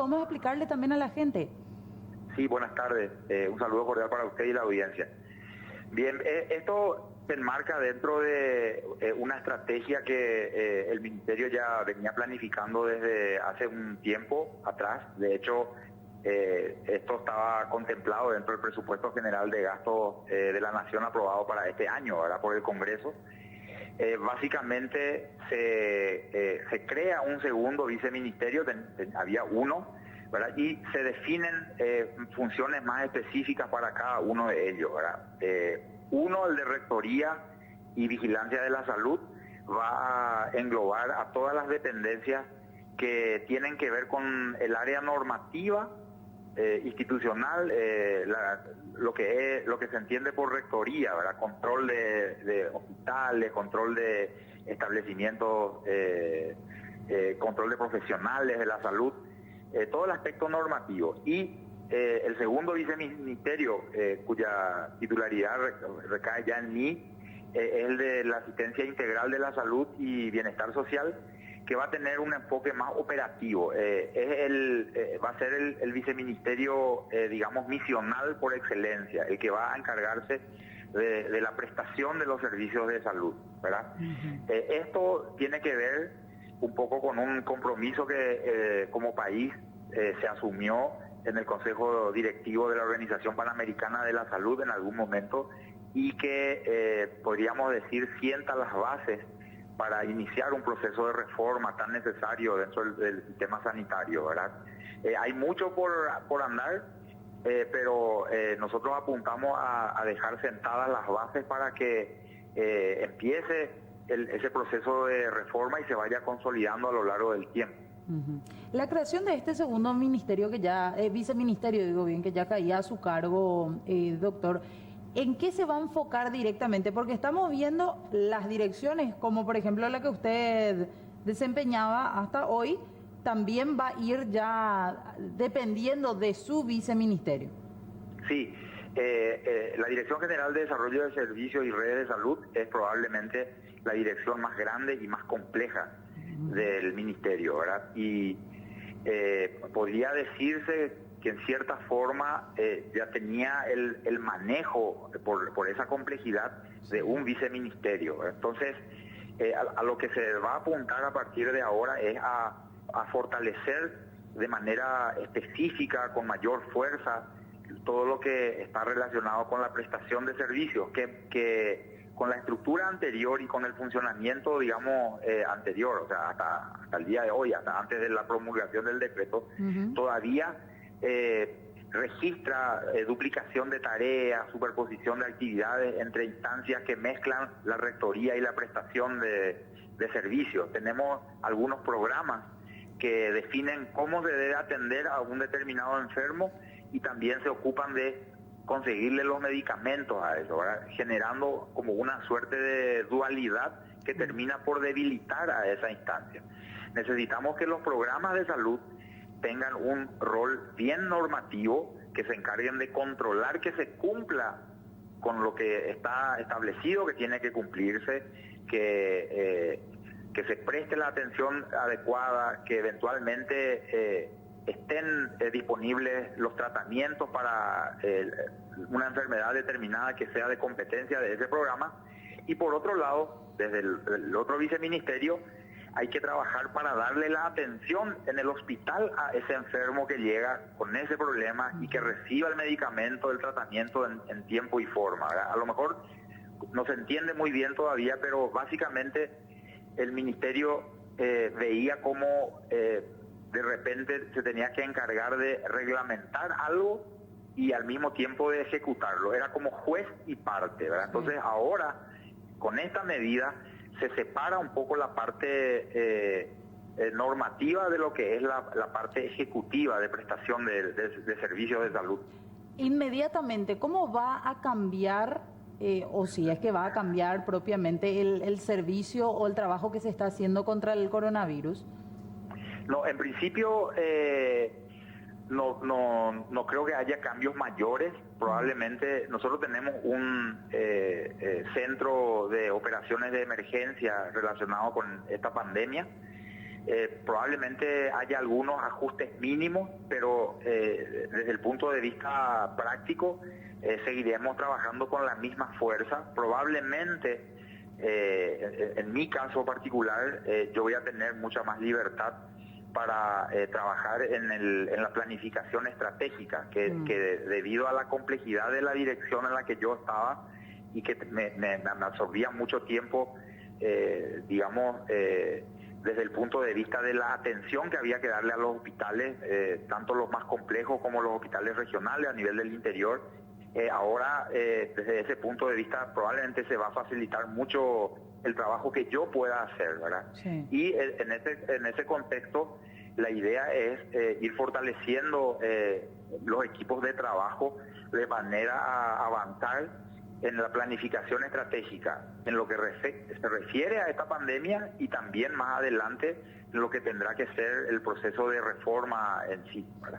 podemos explicarle también a la gente? Sí, buenas tardes. Un saludo cordial para usted y la audiencia. Bien, esto se enmarca dentro de una estrategia que el Ministerio ya venía planificando desde hace un tiempo atrás. De hecho, esto estaba contemplado dentro del presupuesto general de gastos de la Nación aprobado para este año, ¿verdad?, por el Congreso. Básicamente se crea un segundo viceministerio, había uno, ¿verdad?, y se definen funciones más específicas para cada uno de ellos, ¿verdad? Uno, el de Rectoría y Vigilancia de la Salud, va a englobar a todas las dependencias que tienen que ver con el área normativa, institucional, lo que se entiende por rectoría, ¿verdad? Control de hospitales, control de establecimientos, control de profesionales de la salud, todo el aspecto normativo. Y el segundo viceministerio, cuya titularidad recae ya en mí, es el de la asistencia integral de la salud y bienestar social, que va a tener un enfoque más operativo. Va a ser el viceministerio, digamos, misional por excelencia, el que va a encargarse de la prestación de los servicios de salud, ¿verdad? Esto tiene que ver un poco con un compromiso que como país se asumió en el Consejo Directivo de la Organización Panamericana de la Salud en algún momento, y que podríamos decir sienta las bases para iniciar un proceso de reforma tan necesario dentro del sistema sanitario, ¿verdad? Hay mucho por andar, pero nosotros apuntamos a dejar sentadas las bases para que empiece ese proceso de reforma y se vaya consolidando a lo largo del tiempo. La creación de este segundo ministerio que ya, viceministerio, digo bien, que ya caía a su cargo, doctor, ¿en qué se va a enfocar directamente? Porque estamos viendo las direcciones, como por ejemplo la que usted desempeñaba hasta hoy, también va a ir ya dependiendo de su viceministerio. Sí, la Dirección General de Desarrollo de Servicios y Redes de Salud es probablemente la dirección más grande y más compleja del ministerio, ¿verdad? Y podría decirse que en cierta forma ya tenía el manejo por esa complejidad de un viceministerio. Entonces, a lo que se va a apuntar a partir de ahora es a fortalecer de manera específica, con mayor fuerza, todo lo que está relacionado con la prestación de servicios, que con la estructura anterior y con el funcionamiento, digamos, anterior, o sea, hasta el día de hoy, hasta antes de la promulgación del decreto, todavía registra duplicación de tareas, superposición de actividades entre instancias que mezclan la rectoría y la prestación de servicios. Tenemos algunos programas que definen cómo se debe atender a un determinado enfermo y también se ocupan de conseguirle los medicamentos a eso, ¿verdad?, generando como una suerte de dualidad que termina por debilitar a esa instancia. Necesitamos que los programas de salud tengan un rol bien normativo, que se encarguen de controlar que se cumpla con lo que está establecido que tiene que cumplirse, que se preste la atención adecuada, que eventualmente estén disponibles los tratamientos para una enfermedad determinada que sea de competencia de ese programa. Y por otro lado, desde el otro viceministerio, hay que trabajar para darle la atención en el hospital a ese enfermo que llega con ese problema y que reciba el medicamento, el tratamiento en tiempo y forma, ¿verdad? A lo mejor no se entiende muy bien todavía, pero básicamente el ministerio veía cómo de repente se tenía que encargar de reglamentar algo y al mismo tiempo de ejecutarlo. Era como juez y parte, ¿verdad? Entonces ahora, con esta medida, se separa un poco la parte normativa de lo que es la parte ejecutiva de prestación de servicios de salud. Inmediatamente, ¿cómo va a cambiar, o si es que va a cambiar propiamente el servicio o el trabajo que se está haciendo contra el coronavirus? No, en principio no creo que haya cambios mayores. Probablemente nosotros tenemos un centro de operaciones de emergencia relacionado con esta pandemia, Probablemente haya algunos ajustes mínimos, pero desde el punto de vista práctico seguiremos trabajando con la misma fuerza. Probablemente, en mi caso particular, yo voy a tener mucha más libertad para trabajar en la planificación estratégica, que debido a la complejidad de la dirección en la que yo estaba y que me absorbía mucho tiempo, desde el punto de vista de la atención que había que darle a los hospitales, tanto los más complejos como los hospitales regionales a nivel del interior. Ahora, desde ese punto de vista, probablemente se va a facilitar mucho el trabajo que yo pueda hacer, ¿verdad? Sí. Y en ese contexto, la idea es ir fortaleciendo los equipos de trabajo de manera a avanzar en la planificación estratégica, en lo que se refiere a esta pandemia y también más adelante en lo que tendrá que ser el proceso de reforma en sí, ¿verdad?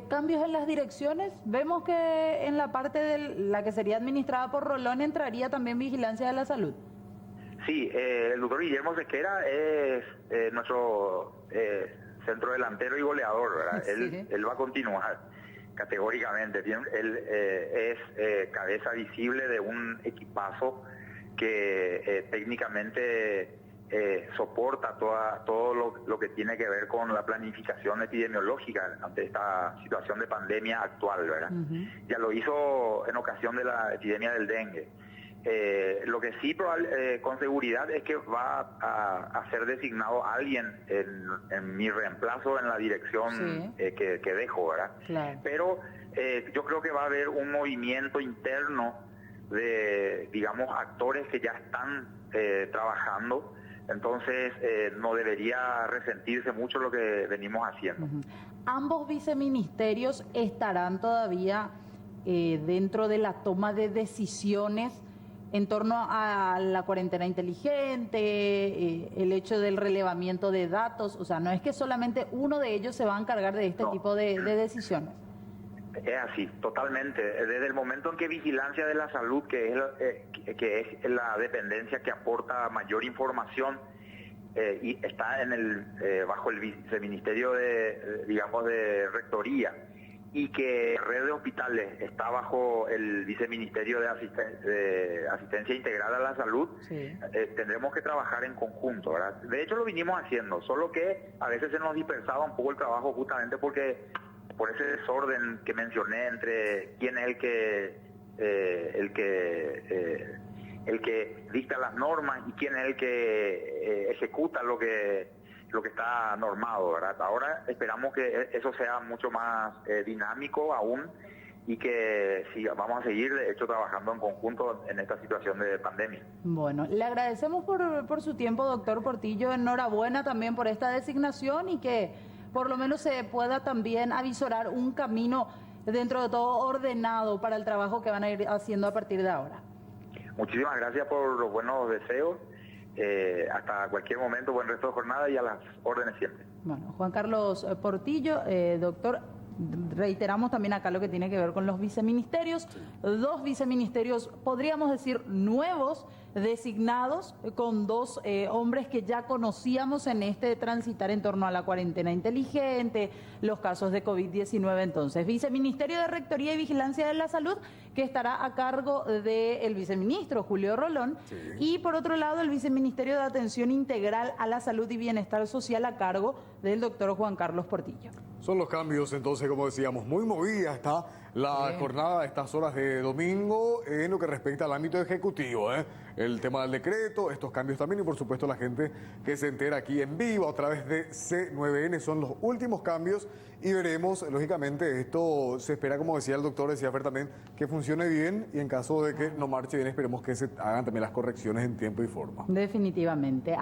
Cambios en las direcciones. Vemos que en la parte de la que sería administrada por Rolón entraría también Vigilancia de la Salud. Sí, el doctor Guillermo Sequera es nuestro centro delantero y goleador, ¿verdad? Sí. Él va a continuar categóricamente. Él es cabeza visible de un equipazo que técnicamente soporta todo lo que tiene que ver con la planificación epidemiológica ante esta situación de pandemia actual, ¿verdad? Ya lo hizo en ocasión de la epidemia del dengue. Lo que sí con seguridad es que va a ser designado alguien en mi reemplazo en la dirección que dejo, ¿verdad? Claro. Pero yo creo que va a haber un movimiento interno de, digamos, actores que ya están trabajando, entonces no debería resentirse mucho lo que venimos haciendo. ¿Ambos viceministerios estarán todavía dentro de la toma de decisiones en torno a la cuarentena inteligente, el hecho del relevamiento de datos? O sea, no es que solamente uno de ellos se va a encargar de este tipo de decisiones. Es así, totalmente. Desde el momento en que Vigilancia de la Salud, que es la dependencia que aporta mayor información, y está bajo el viceministerio de Rectoría, y que Red de Hospitales está bajo el viceministerio de Asistencia Integral a la Salud, tendremos que trabajar en conjunto, ¿verdad? De hecho lo vinimos haciendo, solo que a veces se nos dispersaba un poco el trabajo justamente por ese desorden que mencioné entre quién es el que dicta las normas y quién es el que ejecuta lo que está normado, ¿verdad? Ahora esperamos que eso sea mucho más dinámico aún y que vamos a seguir, de hecho, trabajando en conjunto en esta situación de pandemia. Bueno, le agradecemos por su tiempo, doctor Portillo. Enhorabuena también por esta designación y que por lo menos se pueda también avisorar un camino dentro de todo ordenado para el trabajo que van a ir haciendo a partir de ahora. Muchísimas gracias por los buenos deseos. Hasta cualquier momento, buen resto de jornada y a las órdenes siempre. Bueno, Juan Carlos Portillo, doctor, reiteramos también acá lo que tiene que ver con los viceministerios. 2 viceministerios, podríamos decir, nuevos, designados, con 2 hombres que ya conocíamos en este transitar en torno a la cuarentena inteligente, los casos de COVID-19. Entonces, Viceministerio de Rectoría y Vigilancia de la Salud, que estará a cargo del viceministro Julio Rolón, y por otro lado el Viceministerio de Atención Integral a la Salud y Bienestar Social a cargo del doctor Juan Carlos Portillo. Son los cambios, entonces, como decíamos, muy movida está la jornada a estas horas de domingo en lo que respecta al ámbito ejecutivo, el tema del decreto, estos cambios también y por supuesto la gente que se entera aquí en vivo a través de C9N son los últimos cambios y veremos, lógicamente, esto se espera, como decía el doctor, decía Fer también, que funcione bien y en caso de que no marche bien esperemos que se hagan también las correcciones en tiempo y forma. Definitivamente.